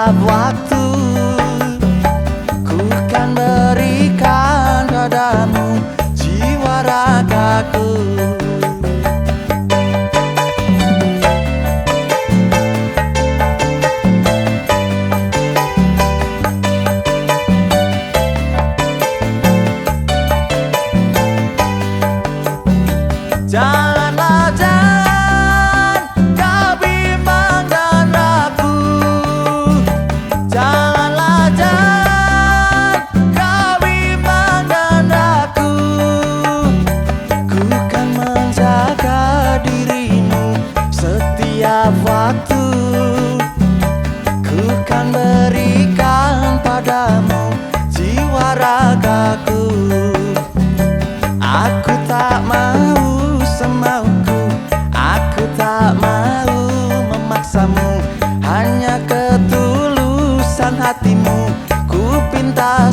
setiap waktu. Ku kan berikan padamu jiwa ragaku. Janganlah jangan kau bimbang dan ragu. Janganlah jangan kau bimbang dan ragu. Ku kan menjaga dirimu setiap waktu. Ku kan berikan padamu jiwa ragaku. Aku tak mau semauku, aku tak mau memaksamu. Hanya ketulusan hatimu ku pinta